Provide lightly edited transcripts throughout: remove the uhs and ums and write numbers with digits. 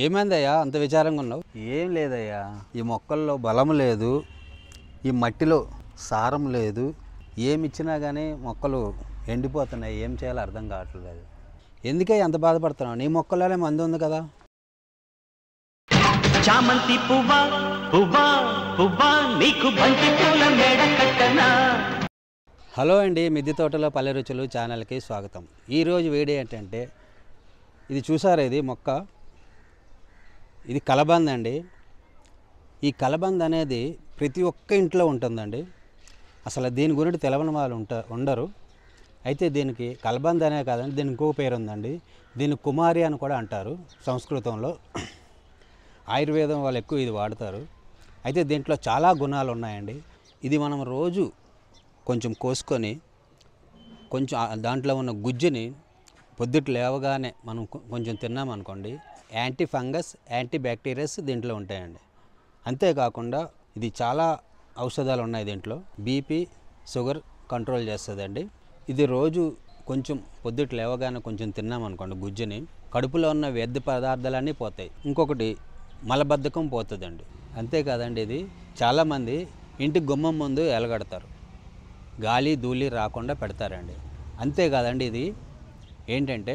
ఏమైందయ్యా అంత విచారంగా ఉన్నావు? ఏం లేదయ్యా, ఈ మొక్కల్లో బలం లేదు, ఈ మట్టిలో సారం లేదు, ఏమి ఇచ్చినా కానీ మొక్కలు ఎండిపోతున్నాయి. ఏం చేయాలో అర్థం కావట్లేదు. ఎందుకే అంత బాధపడుతున్నావు? నీ మొక్కల్లోనే మందు ఉంది కదా. చామంతి పువ్వా పువ్వా పువ్వా నీకు బంతి పూల మేడ కట్టనా. హలో అండి, మిద్దె తోటలో పల్లె రుచులు ఛానల్కి స్వాగతం. ఈరోజు వీడియో ఏంటంటే, ఇది చూసారా, ఇది మొక్క, ఇది కలబంద అండి. ఈ కలబంద అనేది ప్రతి ఒక్క ఇంట్లో ఉంటుందండి. అసలు దీని గురించి తెలవని వాళ్ళు ఉండరు. అయితే దీనికి కలబంద అనే కాదండి, దీనికి ఇంకో పేరు ఉందండి. దీన్ని కుమారి అని కూడా అంటారు సంస్కృతంలో. ఆయుర్వేదం వాళ్ళు ఎక్కువ ఇది వాడతారు. అయితే దీంట్లో చాలా గుణాలు ఉన్నాయండి. ఇది మనం రోజు కొంచెం కోసుకొని కొంచెం దాంట్లో ఉన్న గుజ్జుని పొద్దుట లేవగానే మనం కొంచెం తిన్నామనుకోండి, యాంటీ ఫంగస్, యాంటీ బ్యాక్టీరియాస్ దీంట్లో ఉంటాయండి. అంతేకాకుండా ఇది చాలా ఔషధాలు ఉన్నాయి దీంట్లో. బీపీ, షుగర్ కంట్రోల్ చేస్తుందండి. ఇది రోజు కొంచెం పొద్దుట లేవగానే కొంచెం తిన్నామనుకోండి గుజ్జుని, కడుపులో ఉన్న వ్యర్థ పదార్థాలన్నీ పోతాయి. ఇంకొకటి మలబద్ధకం పోతుందండి. అంతేకాదండి, ఇది చాలామంది ఇంటి గుమ్మం ముందు ఎలగడతారు, గాలి ధూళి రాకుండా పెడతారండి. అంతేకాదండి, ఇది ఏంటంటే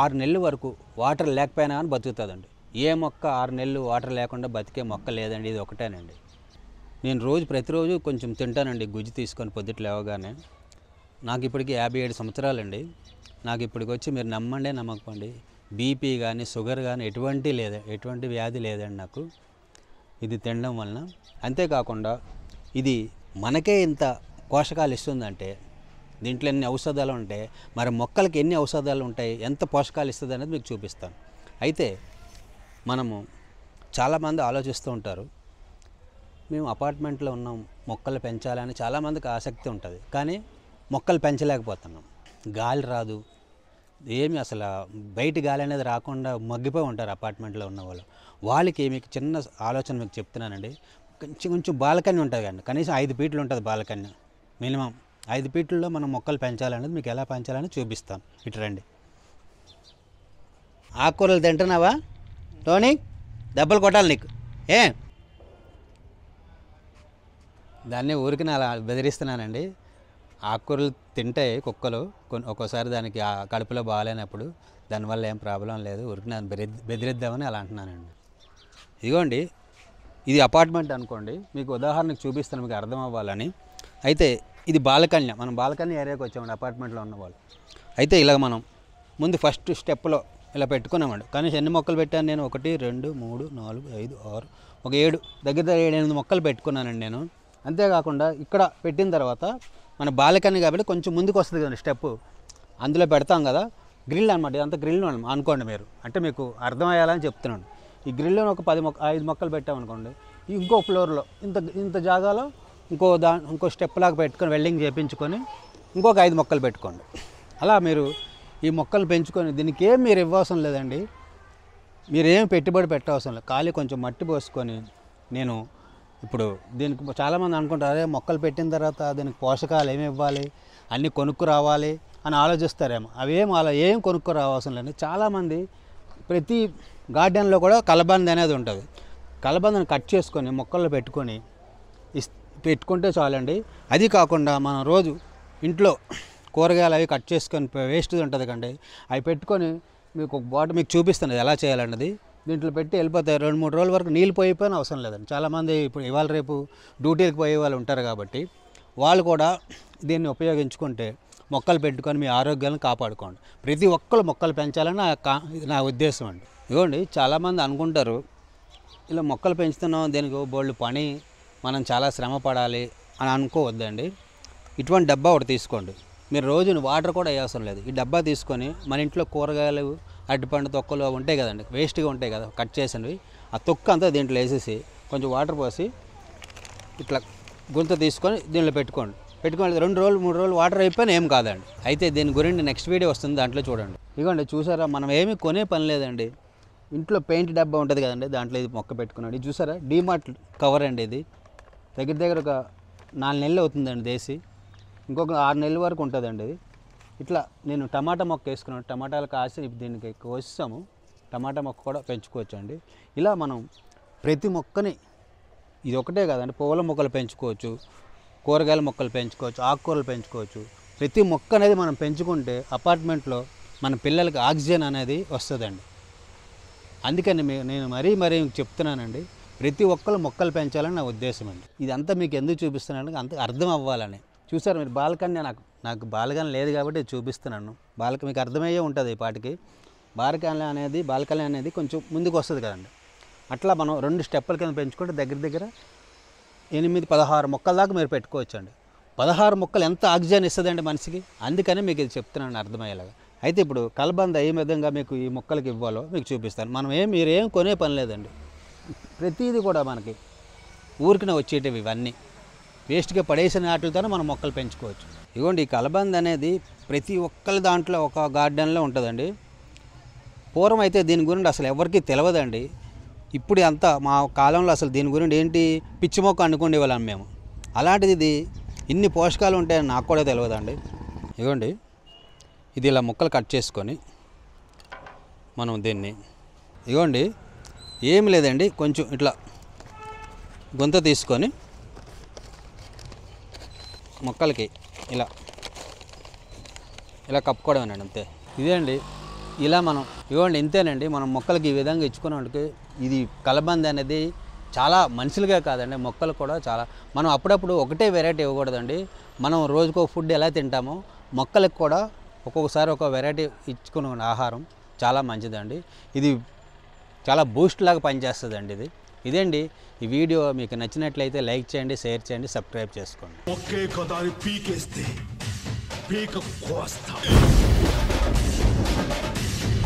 6 నెలల వరకు వాటర్ లేకపోయినా కానీ బతుకుతుందండి. ఏ మొక్క 6 నెలలు వాటర్ లేకుండా బతికే మొక్క లేదండి, ఇది ఒకటేనండి. నేను ప్రతిరోజు కొంచెం తింటానండి గుజ్జు తీసుకొని పొద్దుట లేవగానే. నాకు ఇప్పటికి 57 సంవత్సరాలండి. నాకు ఇప్పటికి వచ్చి మీరు నమ్మండి నమ్మకండి, బీపీ కానీ షుగర్ కానీ ఎటువంటి వ్యాధి లేదండి నాకు ఇది తినడం వలన. అంతేకాకుండా ఇది మనకే ఇంత పోషకాలు ఇస్తుందంటే, దీంట్లో ఎన్ని ఔషధాలు ఉంటాయి, మరి మొక్కలకి ఎన్ని ఔషధాలు ఉంటాయి, ఎంత పోషకాలు ఇస్తుంది అనేది మీకు చూపిస్తాను. అయితే మనము చాలామంది ఆలోచిస్తూ ఉంటారు, మేము అపార్ట్మెంట్లో ఉన్నాం, మొక్కలు పెంచాలని చాలామందికి ఆసక్తి ఉంటుంది, కానీ మొక్కలు పెంచలేకపోతున్నాం. గాలి రాదు, ఏమి అసలు బయట గాలి అనేది రాకుండా మగ్గిపోయి ఉంటారు అపార్ట్మెంట్లో ఉన్న వాళ్ళు. వాళ్ళకి మీకు చిన్న ఆలోచన మీకు చెప్తున్నానండి. కొంచెం బాల్కనీ ఉంటుంది కండి, కనీసం 5 ఫీట్లు ఉంటుంది బాల్కనీ, మినిమం 5 ఫీట్లలో మనం మొక్కలు పెంచాలనేది మీకు ఎలా పెంచాలని చూపిస్తాను. ఇటు రండి. ఆకుకూరలు తింటున్నావా టోనీ? దెబ్బలు కొట్టాలి నీకు. దాన్ని ఊరికి అలా బెదిరిస్తున్నానండి. ఆకుకూరలు తింటాయి కుక్కలు, ఒక్కోసారి దానికి కడుపులో బాగాలేనప్పుడు, దానివల్ల ఏం ప్రాబ్లం లేదు, ఊరికి నన్ను బెదిరిద్దామని అలా అంటున్నానండి. ఇదిగోండి, ఇది అపార్ట్మెంట్ అనుకోండి, మీకు ఉదాహరణకు చూపిస్తాను మీకు అర్థం అవ్వాలని. అయితే ఇది బాల్కనీ, మనం బాల్కనీ ఏరియాకి వచ్చామండి అపార్ట్మెంట్లో ఉన్నవాళ్ళు. అయితే ఇలా మనం ముందు ఫస్ట్ స్టెప్లో ఇలా పెట్టుకున్నామండి. కానీ ఎన్ని మొక్కలు పెట్టాను నేను? 1 2 3 4 5 6 ఒక 7 దగ్గర 7-8 మొక్కలు పెట్టుకున్నానండి నేను. అంతేకాకుండా ఇక్కడ పెట్టిన తర్వాత మన బాల్కనీ కాబట్టి కొంచెం ముందుకు వస్తుంది కదండి స్టెప్, అందులో పెడతాం కదా, గ్రిల్ అనమాట. ఇదంతా గ్రిల్ అనుకోండి మీరు, అంటే మీకు అర్థమయ్యాలని చెప్తున్నాను. ఈ గ్రిల్లో ఒక 5 మొక్కలు పెట్టామనుకోండి, ఇంకో ఫ్లోర్లో ఇంత జాగాలో ఇంకో స్టెప్ లాగా పెట్టుకొని వెల్డింగ్ చేయించుకొని ఇంకొక 5 మొక్కలు పెట్టుకోండి. అలా మీరు ఈ మొక్కలు పెంచుకొని, దీనికి ఏం మీరు ఇవ్వవసరం లేదండి, మీరేం పెట్టుబడి పెట్టవసరం లేదు. ఖాళీ కొంచెం మట్టి పోసుకొని, నేను ఇప్పుడు దీనికి చాలామంది అనుకుంటారు, అదే మొక్కలు పెట్టిన తర్వాత దీనికి పోషకాలు ఏమి ఇవ్వాలి, అన్నీ కొనుక్కు రావాలి అని ఆలోచిస్తారేమో. అలా ఏం కొనుక్కు రావాల్సిన లేదు. చాలామంది ప్రతి గార్డెన్లో కూడా కలబంద అనేది ఉంటుంది. కలబందను కట్ చేసుకొని మొక్కల్లో పెట్టుకుంటే చాలండి. అది కాకుండా మనం రోజు ఇంట్లో కూరగాయలు అవి కట్ చేసుకొని వేస్ట్ ఉంటుంది కండి, అవి పెట్టుకొని మీకు ఒక బాటిల్ మీకు చూపిస్తాను ఎలా చేయాలన్నది. దీంట్లో పెట్టి వెళ్ళిపోతాయి. 2-3 రోజుల వరకు నీళ్ళు పోయిపోయినా అవసరం లేదండి. చాలామంది ఇప్పుడు ఇవాళ రేపు డ్యూటీలకు పోయే వాళ్ళు ఉంటారు కాబట్టి వాళ్ళు కూడా దీన్ని ఉపయోగించుకుంటే మొక్కలు పెట్టుకొని మీ ఆరోగ్యాలను కాపాడుకోండి. ప్రతి ఒక్కరు మొక్కలు పెంచాలని నా ఉద్దేశం అండి. ఇదిగోండి, చాలామంది అనుకుంటారు ఇలా మొక్కలు పెంచుతున్నాం, దీనికి బోల్డ్ పని, మనం చాలా శ్రమ పడాలి అని అనుకోవద్దండి. ఇటువంటి డబ్బా ఒకటి తీసుకోండి. మీరు రోజు వాటర్ కూడా వేయవసరం లేదు. ఈ డబ్బా తీసుకొని మన ఇంట్లో కూరగాయలు, అరటిపండు తొక్కలు ఉంటాయి కదండి, వేస్ట్గా ఉంటాయి కదా కట్ చేసినవి, ఆ తొక్క అంతా దీంట్లో వేసేసి కొంచెం వాటర్ పోసి ఇట్లా గుంత తీసుకొని దీంట్లో పెట్టుకోండి. 2-3 రోజులు వాటర్ అయిపోయినా ఏం కాదండి. అయితే దీని గురించి నెక్స్ట్ వీడియో వస్తుంది, దాంట్లో చూడండి. ఇదిగోండి, చూసారా, మనం ఏమీ కొనే పని లేదండి. ఇంట్లో పెయింట్ డబ్బా ఉంటుంది కదండి, దాంట్లో ఇది మొక్క పెట్టుకున్నాడు. ఇది చూసారా, డీమార్ట్ కవర్ అండి. ఇది దగ్గర ఒక 4 నెలలు అవుతుందండి దేశీ, ఇంకొక 6 నెలల వరకు ఉంటుందండి ఇది. ఇట్లా నేను టమాటా మొక్క వేసుకున్నాను, టమాటాలు కాసి దీనికి కోసాము. టమాటా మొక్క కూడా పెంచుకోవచ్చు అండి. ఇలా మనం ప్రతి మొక్కని, ఇది ఒకటే కాదండి, పూల మొక్కలు పెంచుకోవచ్చు, కూరగాయల మొక్కలు పెంచుకోవచ్చు, ఆకుకూరలు పెంచుకోవచ్చు. ప్రతి మొక్క అనేది మనం పెంచుకుంటే అపార్ట్మెంట్లో మన పిల్లలకి ఆక్సిజన్ అనేది వస్తుందండి. అందుకని నేను మరీ చెప్తున్నానండి, ప్రతి ఒక్కరు మొక్కలు పెంచాలని నా ఉద్దేశం అండి. ఇదంతా మీకు ఎందుకు చూపిస్తున్నాను, అంత అర్థం అవ్వాలని. చూసారు మీరు, బాల్కనీ నాకు బాల్కనీ లేదు కాబట్టి చూపిస్తున్నాను. మీకు అర్థమయ్యే ఉంటుంది ఈ పాటికి. బాల్కనీ అనేది కొంచెం ముందుకు వస్తుంది కదండి. అట్లా మనం 2 స్టెప్పుల కింద పెంచుకుంటే దగ్గర 8-16 మొక్కల దాకా మీరు పెట్టుకోవచ్చు అండి. 16 మొక్కలు ఎంత ఆక్సిజన్ ఇస్తుందండి మనిషికి. అందుకని మీకు ఇది చెప్తున్నాను అర్థమయ్యేలాగా. అయితే ఇప్పుడు కలబంద ఏ విధంగా మీకు ఈ మొక్కలకి ఇవ్వాలో మీకు చూపిస్తాను. మీరేం కొనే పని లేదండి. ప్రతిదీ కూడా మనకి ఊరికనే వచ్చేటివి, ఇవన్నీ వేస్ట్గా పడేసిన వాటితోనే మనం మొక్కలు పెంచుకోవచ్చు. ఇదిగోండి, ఈ కలబంద అనేది ప్రతి ఒక్కరి దాంట్లో ఒక గార్డెన్లో ఉంటుందండి. పూర్వం అయితే దీని గురించి అసలు ఎవరికీ తెలియదండి. ఇప్పుడు అంతా మా కాలంలో అసలు దీని గురించి ఏంటి పిచ్చి మొక్క అనుకునే వాళ్ళం మేము. అలాంటిది ఇది ఇన్ని పోషకాలు ఉంటాయని నాకు కూడా తెలియదండి. ఇదిగోండి, ఇది ఇలా ముక్కలు కట్ చేసుకొని మనం దీన్ని, ఇదిగోండి ఏమి లేదండి, కొంచెం ఇట్లా గుంత తీసుకొని మొక్కలకి ఇలా కప్పుకోవడమేనండి, అంతే. ఇదే అండి, ఇలా మనం ఇవ్వండి, ఇంతేనండి. మనం మొక్కలకి ఈ విధంగా ఇచ్చుకున్నవాడికి ఇది కలబంద అనేది చాలా మనుషులుగా కాదండి, మొక్కలు కూడా చాలా. మనం అప్పుడప్పుడు ఒకటే వెరైటీ ఇవ్వకూడదండి. మనం రోజుకో ఫుడ్ ఎలా తింటామో మొక్కలకు కూడా ఒక్కొక్కసారి ఒక వెరైటీ ఇచ్చుకున్న ఆహారం చాలా మంచిదండి. ఇది చాలా బూస్ట్ లాగా పనిచేస్తుందండి. ఇదేండి ఈ వీడియో మీకు నచ్చినట్లయితే లైక్ చేయండి, షేర్ చేయండి, సబ్స్క్రైబ్ చేసుకోండి.